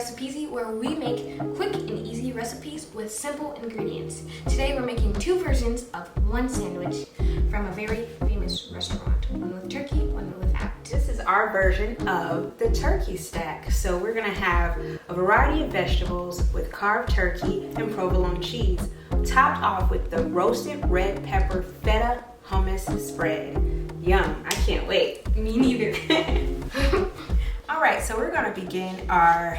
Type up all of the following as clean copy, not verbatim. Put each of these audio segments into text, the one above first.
Recipe Easy, where we make quick and easy recipes with simple ingredients. Today we're making two versions of one sandwich from a very famous restaurant. One with turkey, one without. This is our version of the turkey stack. So we're gonna have a variety of vegetables with carved turkey and provolone cheese, topped off with the roasted red pepper feta hummus spread. Yum, I can't wait. Me neither. All right, so we're gonna begin our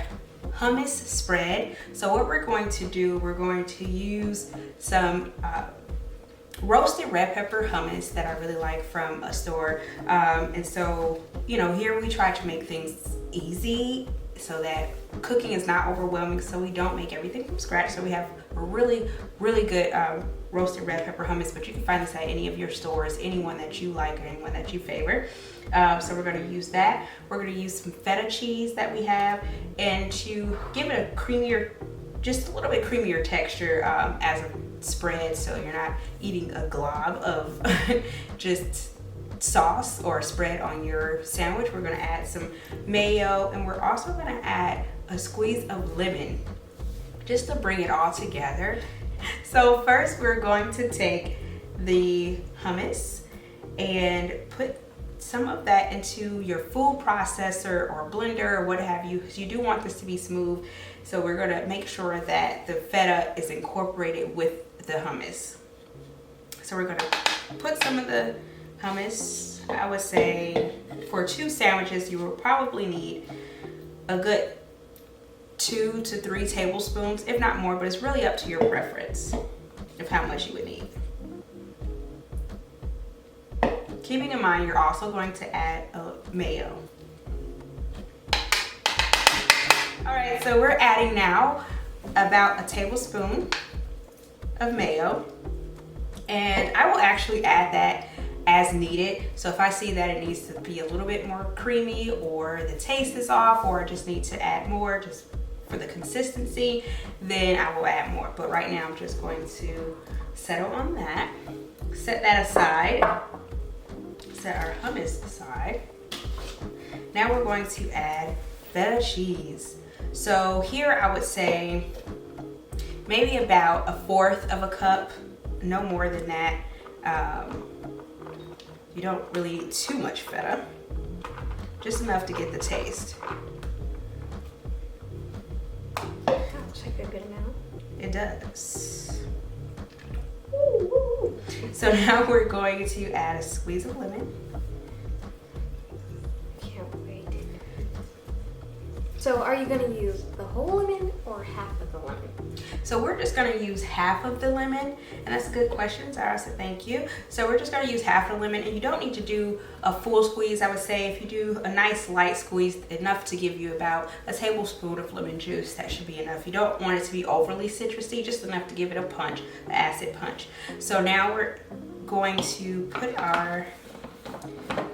hummus spread. So what we're going to do, we're going to use some roasted red pepper hummus that I really like from a store. And so, you know, here we try to make things easy so that cooking is not overwhelming, so we don't make everything from scratch. So we have a really good roasted red pepper hummus, but you can find this at any of your stores, anyone that you like or anyone that you favor. So we're going to use that. We're going to use some feta cheese that we have, and to give it a creamier, just a little bit creamier texture as a spread, so you're not eating a glob of just sauce or spread on your sandwich. We're going to add some mayo, and we're also going to add a squeeze of lemon just to bring it all together. So first we're going to take the hummus and put some of that into your food processor or blender or what have you, because you do want this to be smooth. So we're going to make sure that the feta is incorporated with the hummus. So we're going to put some of the hummus, I would say for two sandwiches you will probably need a good 2 to 3 tablespoons, if not more, but it's really up to your preference of how much you would need. Keeping in mind, you're also going to add a mayo. All right, so we're adding now about a tablespoon of mayo, and I will actually add that as needed. So if I see that it needs to be a little bit more creamy, or the taste is off, or I just need to add more just for the consistency, then I will add more. But right now I'm just going to settle on that, set that aside, set our hummus aside. Now we're going to add feta cheese. So here I would say maybe about 1/4 of a cup, no more than that. You don't really eat too much feta, just enough to get the taste. That looks like a good amount. It does. So now we're going to add a squeeze of lemon. Can't wait. So are you going to use the whole lemon or half of the lemon? So we're just going to use half of the lemon, and that's a good question, Zara, so thank you. So we're just going to use half the lemon, and you don't need to do a full squeeze. I would say if you do a nice light squeeze, enough to give you about a tablespoon of lemon juice, that should be enough. You don't want it to be overly citrusy, just enough to give it a punch, an acid punch. So now we're going to put our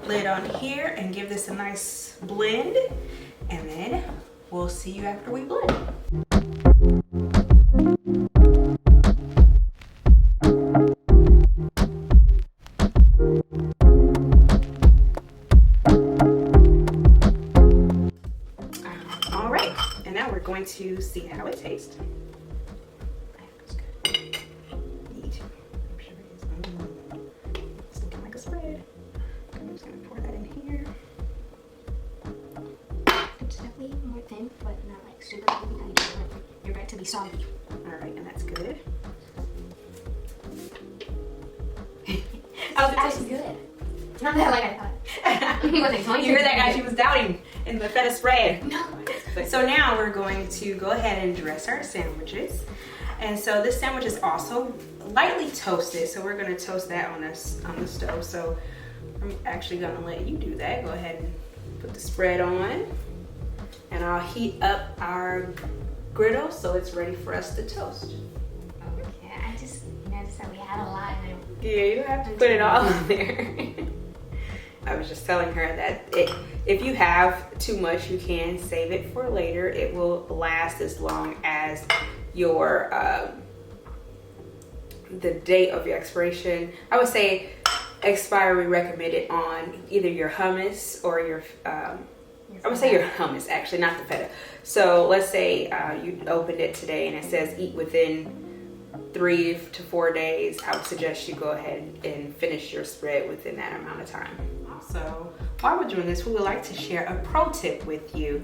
lid on here and give this a nice blend, and then we'll see you after we blend. All right, and now we're going to see how it tastes. It's looking like a spread. I'm just gonna pour that in here. It's definitely more thin, but not like super thin. You don't want your bread to be soggy. All right, and that's good. Oh, that's good. It's not that like I thought. He wasn't going to. You heard that, guys? She was doubting in the feta spread. No. So now we're going to go ahead and dress our sandwiches. And so this sandwich is also lightly toasted, so we're going to toast that on the stove. So I'm actually going to let you do that. Go ahead and put the spread on, and I'll heat up our griddle so it's ready for us to toast. Okay, I just noticed that we had a lot in there. Yeah, you have to put it all in there. I was just telling her that if you have too much, you can save it for later. It will last as long as your the date of your expiration. I would say expiry recommended on either your hummus or your I'm gonna say your hummus, actually, not the feta. So let's say you opened it today and it says eat within 3 to 4 days. I would suggest you go ahead and finish your spread within that amount of time. Also, while we're doing this, we would like to share a pro tip with you.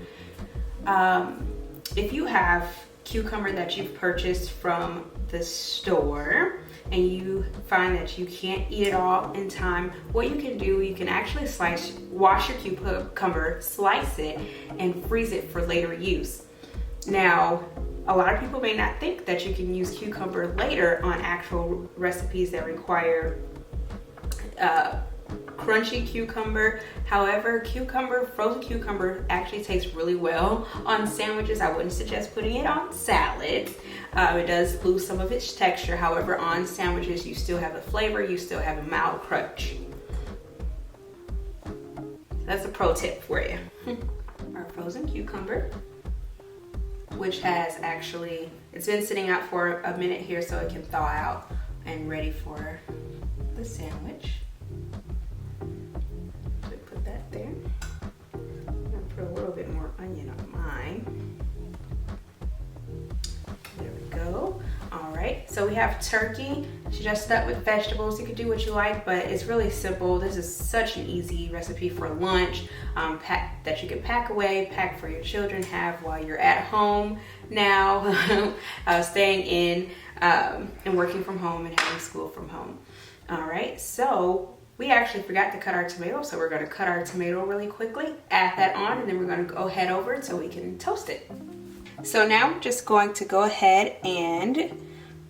If you have cucumber that you've purchased from the store and you find that you can't eat it all in time, what you can do, you can actually wash your cucumber, slice it, and freeze it for later use. Now, a lot of people may not think that you can use cucumber later on actual recipes that require crunchy cucumber. However, frozen cucumber actually tastes really well on sandwiches. I wouldn't suggest putting it on salads. It does lose some of its texture. However, on sandwiches, you still have the flavor, you still have a mild crunch. That's a pro tip for you. Our frozen cucumber, which has actually, it's been sitting out for a minute here so it can thaw out and ready for the sandwich. So put that there. I'm gonna put a little bit more onion on mine. There we go. All right, so we have turkey. She just stuck with vegetables. You can do what you like, but it's really simple. This is such an easy recipe for lunch that you can pack away, pack for your children, have while you're at home now, staying in and working from home and having school from home. All right, so we actually forgot to cut our tomato, so we're gonna cut our tomato really quickly, add that on, and then we're gonna go head over so we can toast it. So now we're just going to go ahead and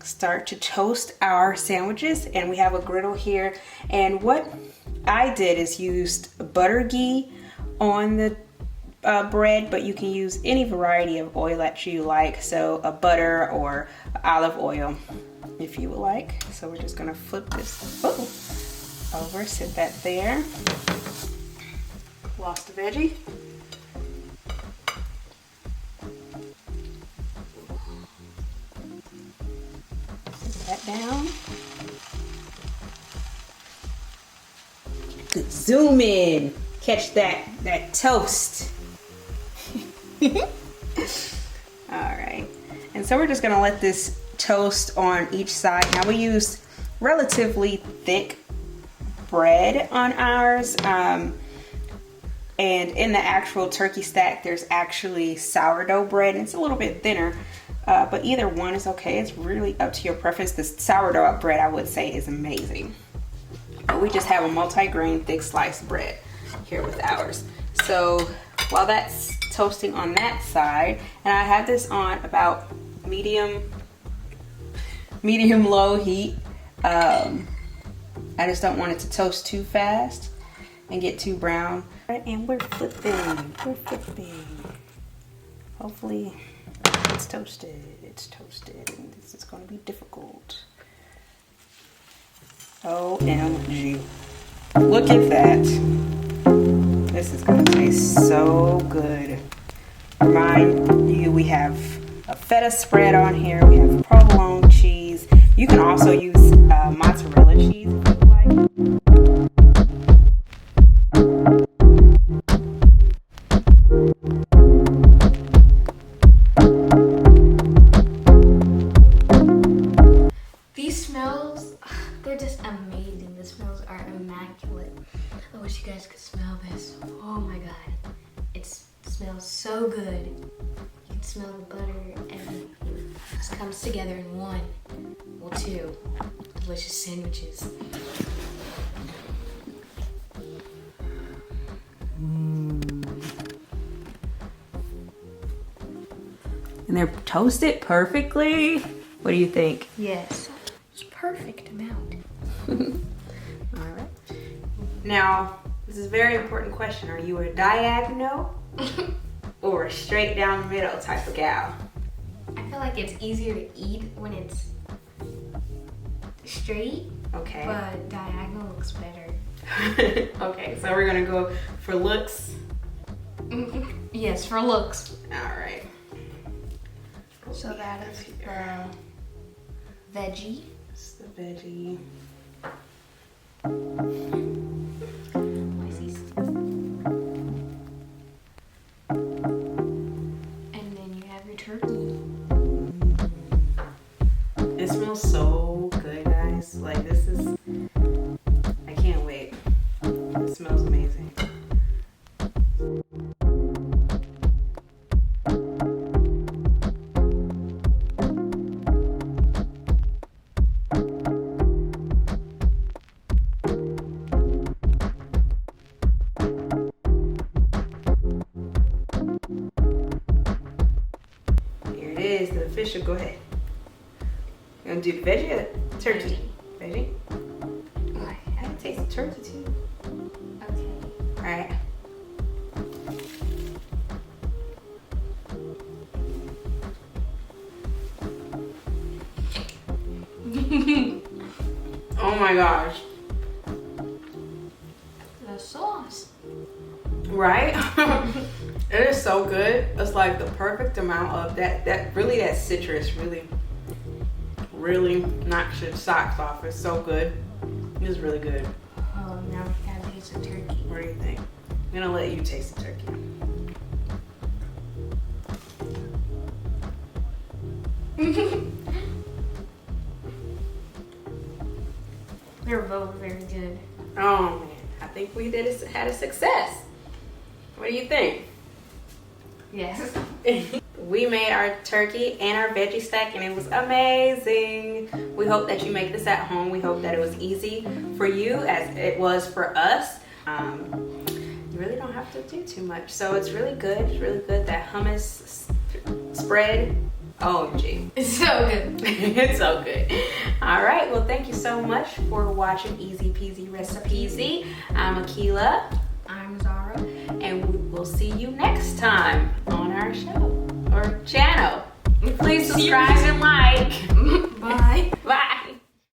start to toast our sandwiches, and we have a griddle here, and what I did is used butter ghee on the bread, but you can use any variety of oil that you like, so a butter or olive oil if you would like. So we're just gonna flip this over, sit that there. Lost the veggie. That down. Good. Zoom in. Catch that toast. All right. And so we're just gonna let this toast on each side. Now we use relatively thick bread on ours. And in the actual turkey stack, there's actually sourdough bread, and it's a little bit thinner. But either one is okay. It's really up to your preference. The sourdough bread, I would say, is amazing. But we just have a multi-grain thick sliced bread here with ours. So while that's toasting on that side, and I have this on about medium low heat. I just don't want it to toast too fast and get too brown. And we're flipping. Hopefully it's toasted, and this is going to be difficult. OMG. Look at that. This is going to taste so good. Remind you, we have a feta spread on here. We have provolone cheese. You can also use mozzarella cheese if you would like. These smells, they're just amazing. The smells are immaculate. I wish you guys could smell this. Oh my god. It smells so good. You can smell the butter, everything. It just comes together in one, well, two delicious sandwiches. And they're toasted perfectly. What do you think? Yes. It's perfect amount. All right. Now, this is a very important question. Are you a diagonal or a straight down the middle type of gal? I feel like it's easier to eat when it's straight. Okay. But diagonal looks better. Okay, so we're gonna go for looks. Yes, for looks. All right. So that is the veggie. It's the veggie. amazing. Here it is, the official. Go ahead. You gonna do the veggie or turkey? Veggie? Okay. I can taste the turkey too. Okay. All right. Oh my gosh. The sauce. Right? It is so good. It's like the perfect amount of that citrus really knocks your socks off. It's so good. It's really good. Oh, now we gotta taste the turkey. What do you think? I'm gonna let you taste the turkey. They're both very good. Oh man, I think we had a success. What do you think? Yes. We made our turkey and our veggie stack and it was amazing. We hope that you make this at home. We hope that it was easy for you as it was for us. You really don't have to do too much. So it's really good. It's really good. That hummus spread. OMG. It's so good. It's so good. All right. Well, thank you so much for watching Easy Peasy Recipeasy. I'm Akila. I'm Zara. And we will see you next time on our show or channel. Please subscribe and like. Bye. Bye.